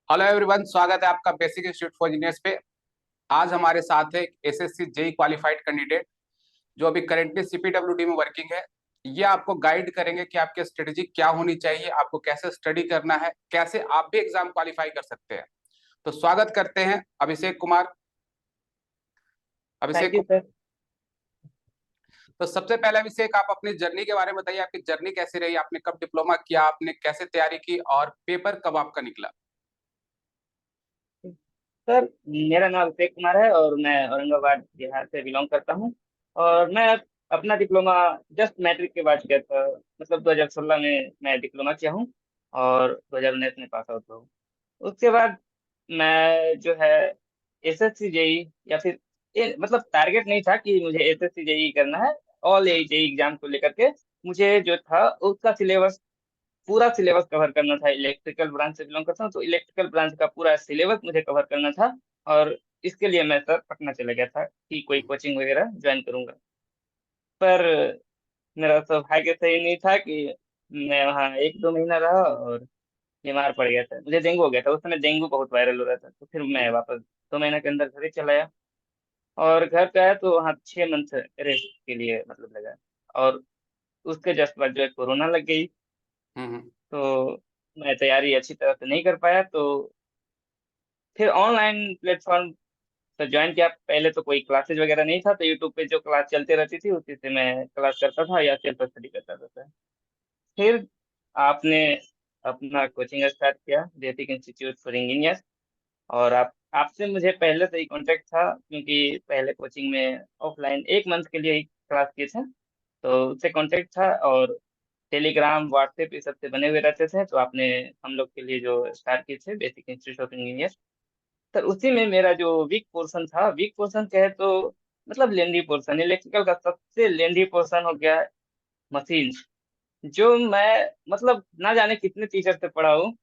Hello everyone, स्वागत है आपका बेसिक इंस्टीट्यूट फॉर इंजीनियर्स पे। आज हमारे साथ है एसएससी जेई क्वालिफाइड कैंडिडेट जो अभी करेंटली सीपीडब्ल्यूडी में वर्किंग है। ये आपको गाइड करेंगे कि आपकी स्ट्रेटेजी क्या होनी चाहिए, आपको कैसे स्टडी करना है, कैसे आप भी एग्जाम क्वालिफाई कर सकते हैं। तो स्वागत करते हैं Abhishek Kumar. Thank Abhishek you Kumar, sir. तो सबसे पहले अभिषेक, आप अपनी जर्नी के बारे में बताइए। आपकी जर्नी कैसी रही, आपने कब डिप्लोमा किया, आपने कैसे तैयारी की और पेपर कब आपका निकला। सर मेरा नाम अभिषेक कुमार है और मैं औरंगाबाद बिहार से बिलोंग करता हूँ। और मैं अपना डिप्लोमा जस्ट मैट्रिक के बाद किया था। मतलब 2016 में मैं डिप्लोमा किया हूँ और 2019 में पास आउट हुआ हूँ। उसके बाद मैं जो है एसएससी जेई या फिर मतलब टारगेट नहीं था कि मुझे एसएससी जेई करना है। ऑल जेई एग्जाम को लेकर के मुझे जो था उसका सिलेबस, पूरा सिलेबस कवर करना था। इलेक्ट्रिकल ब्रांच से बिलोंग करता हूँ तो इलेक्ट्रिकल ब्रांच का पूरा सिलेबस मुझे कवर करना था। और इसके लिए मैं सर पटना चला गया था कि कोई कोचिंग वगैरह ज्वाइन करूंगा। पर मेरा सौभाग्य सही नहीं था कि मैं वहाँ एक दो महीना रहा और बीमार पड़ गया था। मुझे डेंगू हो गया था, उस समय डेंगू बहुत वायरल हो रहा था। तो फिर मैं वापस 2 महीना के अंदर घर ही चला आया। और घर पे आया तो वहाँ 6 मंथ रेस्ट के लिए मतलब लगा। और उसके जस्ट बाद जो है कोरोना लग गई। हम्म। तो मैं तैयारी अच्छी तरह से नहीं कर पाया। तो फिर ऑनलाइन प्लेटफॉर्म पर ज्वाइन किया। पहले तो कोई क्लासेज वगैरह नहीं था, तो यूट्यूब पे जो क्लास चलती रहती थी उसी से मैं क्लास करता था या सेल्फ स्टडी करता था। फिर आपने अपना कोचिंग स्टार्ट किया, बेसिक इंस्टीट्यूट फॉर इंजीनियर। और आप आपसे मुझे पहले से ही कांटेक्ट था क्योंकि पहले कोचिंग में ऑफलाइन 1 मंथ के लिए ही क्लास किए थे। तो उससे कांटेक्ट था और टेलीग्राम व्हाट्सएप ये सब से बने हुए रहते थे। तो आपने हम लोग के लिए जो स्टार्ट किए थे बेसिक इंस्टीट्यूट ऑफ इंजीनियर, तो उसी में मेरा जो वीक पोर्शन था, वीक पोर्शन कहे तो मतलब लेंदी पोर्शन, इलेक्ट्रिकल का सबसे लेंदी पोर्शन हो गया मशीन। जो मैं मतलब ना जाने कितने टीचर से पढ़ा हूँ,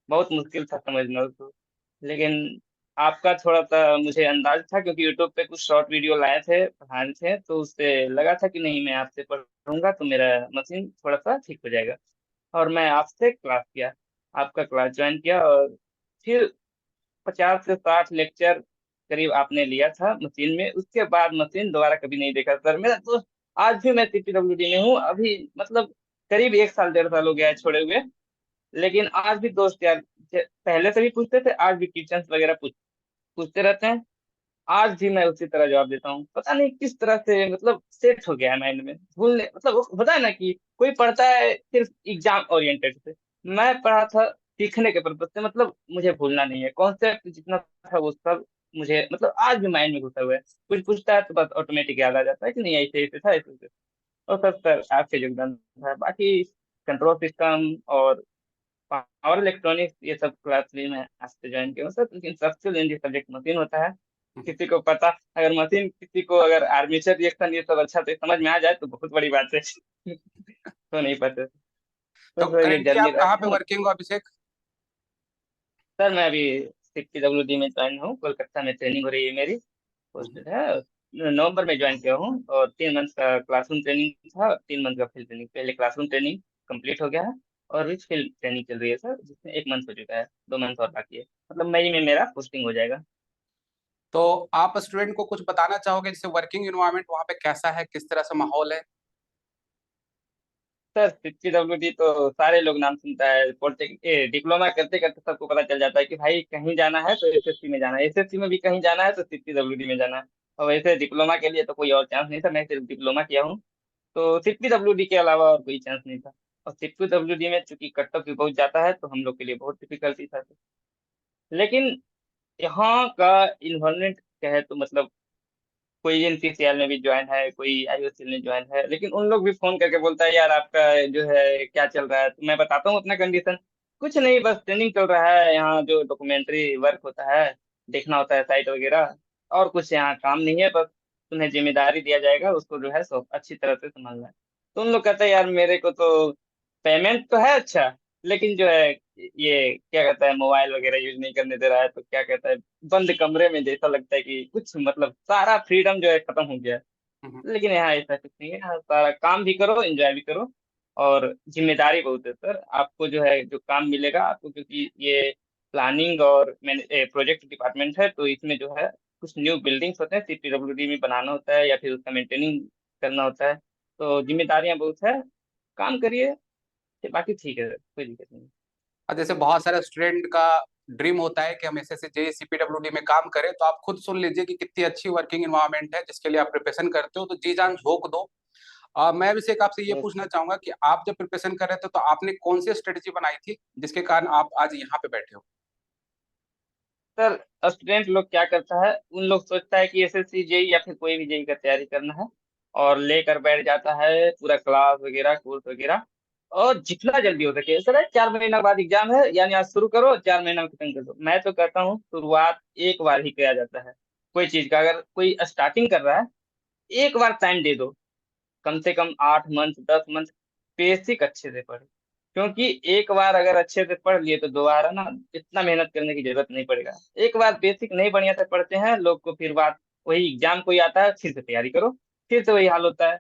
बहुत मुश्किल था समझना उसको। लेकिन आपका थोड़ा सा मुझे अंदाज था क्योंकि यूट्यूब पे कुछ शॉर्ट वीडियो लाए थे, पढ़ाए थे, तो उससे लगा था कि नहीं मैं आपसे पढ़ूंगा तो मेरा मशीन थोड़ा सा ठीक हो जाएगा। और मैं आपसे क्लास किया, आपका क्लास ज्वाइन किया। और फिर 50 से 60 लेक्चर करीब आपने लिया था मशीन में। उसके बाद मशीन दोबारा कभी नहीं देखा सर मेरा दोस्त। आज भी मैं सीपीडब्ल्यूडी में हूँ अभी, मतलब करीब 1 साल 1.5 साल हो गया है छोड़े हुए। लेकिन आज भी दोस्त यार पहले से भी पूछते थे, आज भी क्वेश्चंस वगैरह पूछते रहते हैं। आज भी मैं उसी तरह जवाब देता हूँ। पता नहीं किस तरह से मतलब सेट हो गया है माइंड में, भूलने मतलब वो होता है ना कि कोई पढ़ता है सिर्फ एग्जाम ओरिएंटेड से। मैं पढ़ा था सीखने के पर्पज से, मतलब मुझे भूलना नहीं है कॉन्सेप्ट जितना था वो सब। मुझे मतलब आज भी माइंड में घुसा हुआ है। कुछ पूछता है तो बस ऑटोमेटिक याद आ जाता है कि नहीं ऐसे ऐसे था ऐसे ऐसे। और सब सर आपके योगदान था। बाकी कंट्रोल सिस्टम और पावर इलेक्ट्रॉनिक्स ये सब क्लास भी मैं आज से ज्वाइन किया हूँ सर। लेकिन सबसे लेंदी सब्जेक्ट मशीन होता है। किसी को पता, अगर मशीन किसी को अगर आर्मेचर रिएक्शन ये सब अच्छा से समझ में आ जाए तो बहुत बड़ी बात है। तो नहीं पता। तो तो सर ये करेंटली जर्नी आप कहाँ पे रहा। वर्किंग हो अभिषेक। सर मैं अभी CPWD में ज्वाइन हूँ, कोलकाता में ट्रेनिंग हो रही है मेरी। हम्म। पोस्टेड है। नवंबर में ज्वाइन किया हूँ और 3 मंथ का क्लासरूम ट्रेनिंग था, 3 मंथ का फील्ड ट्रेनिंग। पहले क्लासरूम ट्रेनिंग कंप्लीट हो गया है और अभी फील्ड ट्रेनिंग चल रही है सर, जिसमें 1 मंथ हो चुका है, 2 मंथ और बाकी है। मतलब मई में मेरा पोस्टिंग हो जाएगा। तो आप स्टूडेंट को कुछ बताना चाहोगे, जैसे वर्किंग एनवायरनमेंट वहाँ पे कैसा है, किस तरह से माहौल है। सर CPWD तो सारे लोग नाम सुनता है, पॉलिटेक्निक डिप्लोमा करते करते सबको पता चल जाता है कि भाई कहीं जाना है तो एसएससी में जाना है, एसएससी में भी कहीं जाना है तो CPWD में जाना है। और वैसे डिप्लोमा के लिए तो कोई और चांस नहीं था, मैं सिर्फ डिप्लोमा किया हूँ। तो CPWD के अलावा और कोई चांस नहीं था। और CPWD में चूंकि कट ऑफ भी बहुत जाता है तो हम लोग के लिए बहुत डिफिकल्टी था। लेकिन यहाँ का इन्वायरमेंट कहे तो मतलब कोई NPCL में भी ज्वाइन है, कोई IOCL में ज्वाइन है, लेकिन उन लोग भी फोन करके बोलता है यार आपका जो है क्या चल रहा है। तो मैं बताता हूँ अपना कंडीशन, कुछ नहीं बस ट्रेनिंग चल रहा है यहाँ, जो डॉक्यूमेंट्री वर्क होता है देखना होता है साइट वगैरह। और कुछ यहाँ काम नहीं है, बस तुम्हें जिम्मेदारी दिया जाएगा उसको जो है सब अच्छी तरह से संभालना है। तो उन लोग कहते हैं यार मेरे को तो पेमेंट तो है अच्छा, लेकिन जो है ये क्या कहता है मोबाइल वगैरह यूज नहीं करने दे रहा है। तो क्या कहता है बंद कमरे में जैसा लगता है कि कुछ मतलब सारा फ्रीडम जो है खत्म हो गया है। हम्म। लेकिन यहाँ ऐसा कुछ नहीं है, यहाँ सारा काम भी करो एंजॉय भी करो। और जिम्मेदारी बहुत है सर, आपको जो है जो काम मिलेगा आपको, क्योंकि ये प्लानिंग और मैंने प्रोजेक्ट डिपार्टमेंट है, तो इसमें जो है कुछ न्यू बिल्डिंग्स होते हैं, सीपीडब्ल्यूडी में बनाना होता है या फिर उसका मेंटेनिंग करना होता है। तो जिम्मेदारियां बहुत है, काम करिए, फिर बाकी ठीक है, कोई दिक्कत नहीं। और जैसे बहुत सारे स्टूडेंट का ड्रीम होता है कि हम एसएससी जेई सीपीडब्ल्यूडी में काम करें, तो आप खुद सुन लीजिए कि कितनी अच्छी वर्किंग इन्वायरमेंट है जिसके लिए आप प्रिपरेशन करते हो, तो जी जान झोंक दो। मैं भी एक आपसे ये Yes, पूछना चाहूंगा कि आप जब प्रिपरेशन कर रहे थे तो आपने कौन सी स्ट्रेटेजी बनाई थी जिसके कारण आप आज यहाँ पे बैठे हो? सर स्टूडेंट लोग क्या करता है, उन लोग सोचता है कि एसएससी जेई या फिर कोई भी जेई का तैयारी करना है, और लेकर बैठ जाता है पूरा क्लास वगैरह कोर्स वगैरह, और जितना जल्दी हो सके सर 4 महीना बाद एग्जाम है, यानी आज शुरू करो 4 महीना में खत्म कर दो। मैं तो कहता हूँ शुरुआत एक बार ही किया जाता है कोई चीज का। अगर कोई स्टार्टिंग कर रहा है, एक बार टाइम दे दो, कम से कम 8 मंथ 10 मंथ, बेसिक अच्छे से पढ़े। क्योंकि एक बार अगर अच्छे से पढ़ लिए तो दोबारा ना इतना मेहनत करने की जरूरत नहीं पड़ेगा। एक बार बेसिक नहीं बढ़िया से पढ़ते हैं लोग को, फिर बात वही एग्जाम कोई आता है फिर से तैयारी करो, फिर से वही हाल होता है,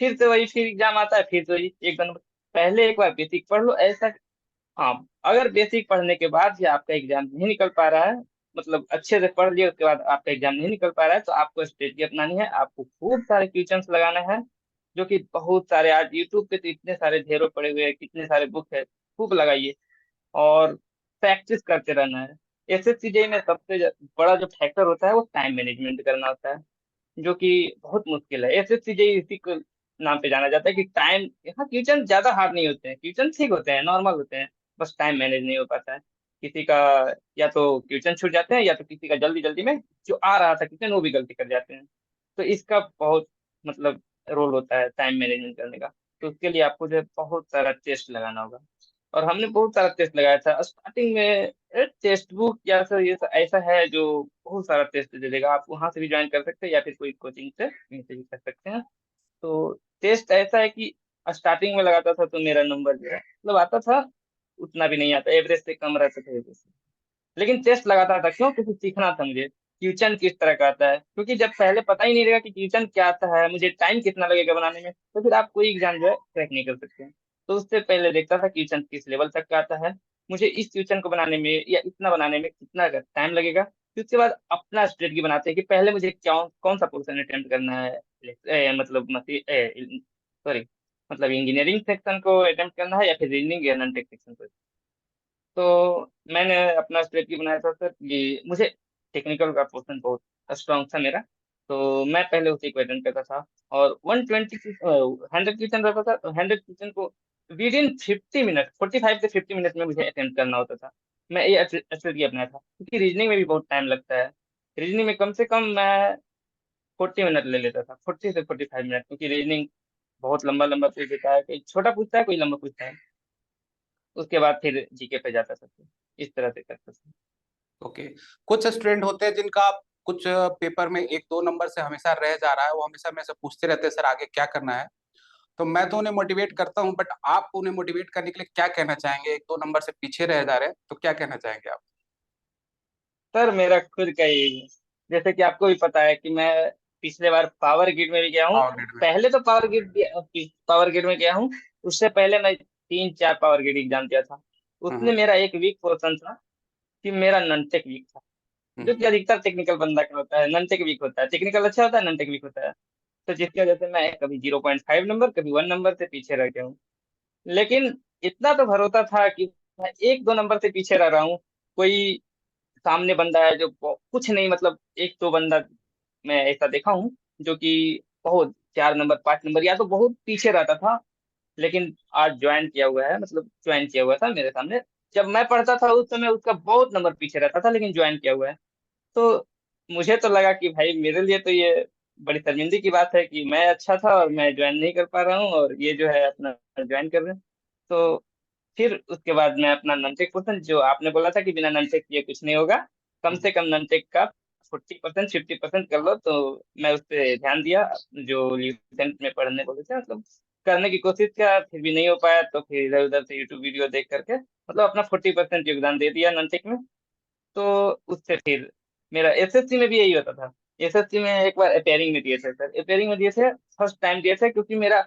फिर से वही, फिर एग्जाम आता है फिर से वही एक दो नंबर। पहले एक बार बेसिक पढ़ लो ऐसा। हाँ, अगर बेसिक पढ़ने के बाद भी आपका एग्जाम नहीं निकल पा रहा है, मतलब अच्छे से पढ़ लिए उसके बाद आपका एग्जाम नहीं निकल पा रहा है, तो आपको स्ट्रेटजी अपनानी है। आपको खूब सारे ट्यूशंस लगाना है, जो कि बहुत सारे आज यूट्यूब पे तो इतने सारे ढेरों पड़े हुए हैं, कितने सारे बुक है, खूब लगाइए और प्रैक्टिस करते रहना है। एसएससी में सबसे बड़ा जो फैक्टर होता है वो टाइम मैनेजमेंट करना होता है, जो कि बहुत मुश्किल है। एसएससी इसी को नाम पे जाना जाता है कि टाइम, यहाँ क्वेश्चन ज्यादा हार्ड नहीं होते हैं, क्वेश्चन ठीक होते हैं, नॉर्मल होते हैं, बस टाइम मैनेज नहीं हो पाता है किसी का। या तो क्वेश्चन छूट जाते हैं, या तो किसी का जल्दी जल्दी में जो आ रहा था क्वेश्चन वो भी गलती कर जाते हैं। तो इसका बहुत मतलब रोल होता है टाइम मैनेजमेंट करने का। तो उसके लिए आपको जो है बहुत सारा टेस्ट लगाना होगा, और हमने बहुत सारा टेस्ट लगाया था स्टार्टिंग में। टेक्स्ट बुक या फिर ये ऐसा है जो बहुत सारा टेस्ट दे देगा, आप वहां से भी ज्वाइन कर सकते हैं या फिर कोई कोचिंग से कहीं से भी कर सकते हैं। तो टेस्ट ऐसा है कि स्टार्टिंग में लगाता था तो मेरा नंबर जो है मतलब आता था, उतना भी नहीं आता, एवरेज से कम रहता था एवरेज से। लेकिन टेस्ट लगाता था क्यों, क्योंकि सीखना था मुझे क्वेश्चन किस तरह का आता है। क्योंकि जब पहले पता ही नहीं रहेगा कि क्वेश्चन क्या आता है, मुझे टाइम कितना लगेगा बनाने में, तो फिर आप कोई एग्जाम जो है क्रैक नहीं कर सकते हैं। तो उससे पहले देखता था क्वेश्चन किस लेवल तक का आता है, मुझे इस क्वेश्चन को बनाने में या इतना बनाने में कितना टाइम लगेगा। फिर उसके बाद अपना स्ट्रेटजी बनाते हैं कि पहले मुझे क्या कौन सा पोर्शन अटेम्प्ट करना है, मतलब सॉरी, मतलब इंजीनियरिंग सेक्शन को अटेम्प्ट करना है या फिर रीजनिंग या नॉन टेक सेक्शन को। तो मैंने अपना स्ट्रेटजी बनाया था सर कि मुझे टेक्निकल का पोर्शन बहुत स्ट्रांग था मेरा, तो मैं पहले उसी को अटेंड करता था। और 120 100 क्वेश्चन रहता था, तो 100 क्वेश्चन को विद इन 50 मिनट, 45 से 50 मिनट में मुझे अटेम्प्ट करना होता था। मैं ये स्ट्रेटजी अपनाया था, क्योंकि रीजनिंग में भी बहुत टाइम लगता है। रीजनिंग में कम से कम मैं 40 मिनट ले लेता था, 40 से 45 मिनट, क्योंकि रीजनिंग बहुत लंबा लंबा पूछ देता है, कोई छोटा पूछता है कोई लंबा पूछता है। उसके बाद फिर जीके पे जाता था, तो इस तरह से करता था। ओके। कुछ स्टूडेंट होते हैं जिनका कुछ पेपर में एक दो नंबर से हमेशा रह जा रहा है, वो हमेशा मेरे से पूछते रहते हैं सर आगे क्या करना है। तो मैं तो उन्हें मोटिवेट करता हूँ, बट आप उन्हें मोटिवेट करने के लिए क्या कहना चाहेंगे? एक दो नंबर से पीछे रह जा रहे हैं तो क्या कहना चाहेंगे आप? सर मेरा खुद का ही है। जैसे कि आपको भी पता है कि मैं पिछले बार पावर ग्रिड में भी गया हूँ। पावर ग्रिड में। पहले तो पावर ग्रिड में गया हूँ, उससे पहले मैं 3 4 पावर ग्रिड एग्जाम दिया था। उसमें हम्म। मेरा एक वीक पोर्शन था कि मेरा नॉनटेक वीक था, जो हम्म। कि अधिकतर टेक्निकल बंदा का होता है, नॉनटेक वीक होता है, टेक्निकल अच्छा होता है नॉनटेक वीक होता है। तो जिसकी वजह से मैं कभी 0.5 नंबर कभी 1 नंबर से पीछे रह गया हूँ। लेकिन इतना तो भरोसा था कि मैं 1 2 नंबर से पीछे रह रहा हूँ। कोई सामने बंदा है जो कुछ नहीं, मतलब एक दो बंदा मैं ऐसा देखा हूँ जो कि बहुत 4 नंबर 5 नंबर या तो बहुत पीछे रहता था, लेकिन आज ज्वाइन किया हुआ है, मतलब ज्वाइन किया हुआ था मेरे सामने। जब मैं पढ़ता था उस समय उसका बहुत नंबर पीछे रहता था, लेकिन ज्वाइन किया हुआ है। तो मुझे तो लगा कि भाई मेरे लिए तो ये बड़ी शर्मिंदगी की बात है कि मैं अच्छा था और मैं ज्वाइन नहीं कर पा रहा हूँ, और ये जो है अपना ज्वाइन कर रहे हैं। तो फिर उसके बाद मैं अपना ननटेक पोर्शन, जो आपने बोला था कि बिना ननटेक किए कुछ नहीं होगा, कम हम्म। से कम ननटेक का 40% 50% कर लो, तो मैं उस पर ध्यान दिया। जो रिसेंट में पढ़ने बोले थे, मतलब करने की कोशिश किया, फिर भी नहीं हो पाया, तो फिर इधर उधर से यूट्यूब वीडियो देख करके मतलब अपना 40% योगदान दे दिया ननटेक में। तो उससे फिर मेरा एसएससी में भी यही होता था। एसएससी में एक बार अपेयरिंग में दिए थे सर, अपेयरिंग में दिए थे, फर्स्ट टाइम दिए थे, क्योंकि मेरा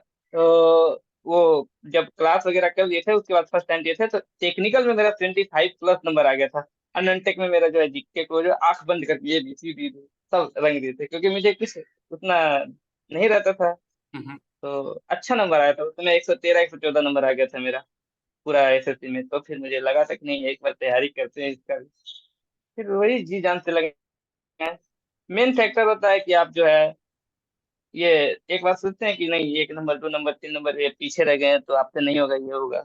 वो जब क्लास वगैरह कर लिए थे उसके बाद फर्स्ट टाइम दिए थे, तो टेक्निकल में मेरा 25 प्लस नंबर आ गया था। अनंटेक में मेरा जो है जीके को जो आंख बंद करके ये भी सीधी सब रंग दिए थे, क्योंकि मुझे कुछ उतना नहीं रहता था। हम्म। तो अच्छा नंबर आया था उसमें, 113 114 नंबर आ गया था मेरा पूरा एसएससी में। तो फिर मुझे लगा था कि नहीं, एक बार तैयारी करते हैं इसका भी। फिर वही जी जान से लगे हैं। मेन फैक्टर होता है कि आप जो है ये एक बार सोचते हैं कि नहीं, 1 नंबर 2 नंबर 3 नंबर ये पीछे रह गए हैं तो आपसे नहीं होगा, ये होगा।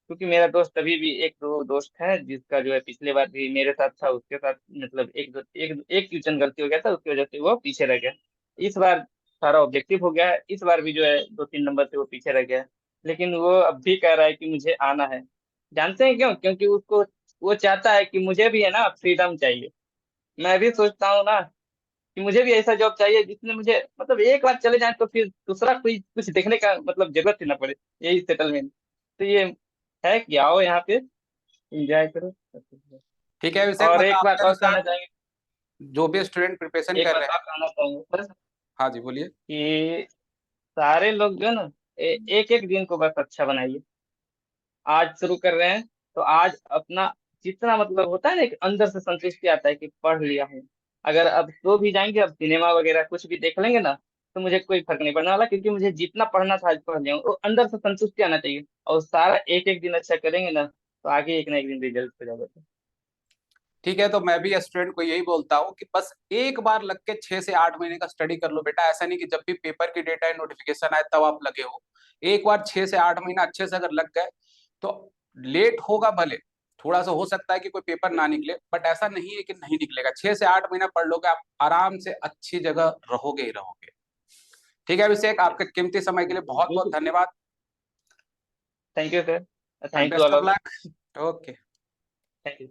क्योंकि मेरा दोस्त अभी भी एक दो दोस्त है जिसका जो है पिछले बार भी मेरे साथ था, उसके साथ मतलब एक ट्यूशन गलती हो गया था, उसकी वजह से वो पीछे रह गया। इस बार सारा ऑब्जेक्टिव हो गया है, इस बार भी जो है 2 3 नंबर से वो पीछे रह गया है। लेकिन वो अब भी कह रहा है कि मुझे आना है। जानते हैं क्यों? क्योंकि उसको वो चाहता है कि मुझे भी है ना फ्रीडम चाहिए। मैं भी सोचता हूँ ना कि मुझे भी ऐसा जॉब चाहिए जिसमें मुझे मतलब एक बार चले जाए तो फिर दूसरा कोई कुछ देखने का मतलब जरूरत ही ना पड़े। यही सेटलमेंट। तो ये है कि आओ यहाँ पे एंजॉय करो। ठीक है अभिषेक, और मतलब एक बात आपके और कहना अनुसार चाहेंगे, जो भी स्टूडेंट प्रिपरेशन एक कर बात रहे और हैं। कहना चाहेंगे सर, हाँ जी बोलिए। कि सारे लोग जो है ना एक एक दिन को बस अच्छा बनाइए। आज शुरू कर रहे हैं तो आज अपना जितना मतलब होता है ना, एक अंदर से संतुष्टि आता है कि पढ़ लिया हूँ। अगर अब तो भी जाएंगे, अब सिनेमा वगैरह कुछ भी देख लेंगे ना, तो मुझे कोई फर्क नहीं पड़ने वाला, क्योंकि मुझे जितना पढ़ना था आज पढ़ लिया हूँ। वो अंदर से संतुष्टि आना चाहिए, और सारा एक एक दिन अच्छा करेंगे ना, तो आगे एक ना एक दिन रिजल्ट हो जाएगा। ठीक है, तो मैं भी स्टूडेंट को यही बोलता हूँ कि बस एक बार लग के 6 से 8 महीने का स्टडी कर लो बेटा। ऐसा नहीं कि जब भी पेपर की डेट आए, नोटिफिकेशन आए, तब आप लगे हो। एक बार 6 से 8 महीना अच्छे से अगर लग गए तो लेट होगा भले, थोड़ा सा हो सकता है कि कोई पेपर ना निकले, बट ऐसा नहीं है कि नहीं निकलेगा। 6 से 8 महीना पढ़ लोगे, आप आराम से अच्छी जगह रहोगे ही रहोगे। ठीक है अभिषेक, आपके कीमती समय के लिए बहुत बहुत बिल्कुल। धन्यवाद। Thank you sir. And thank you best all of of. Luck. Okay. Thank you.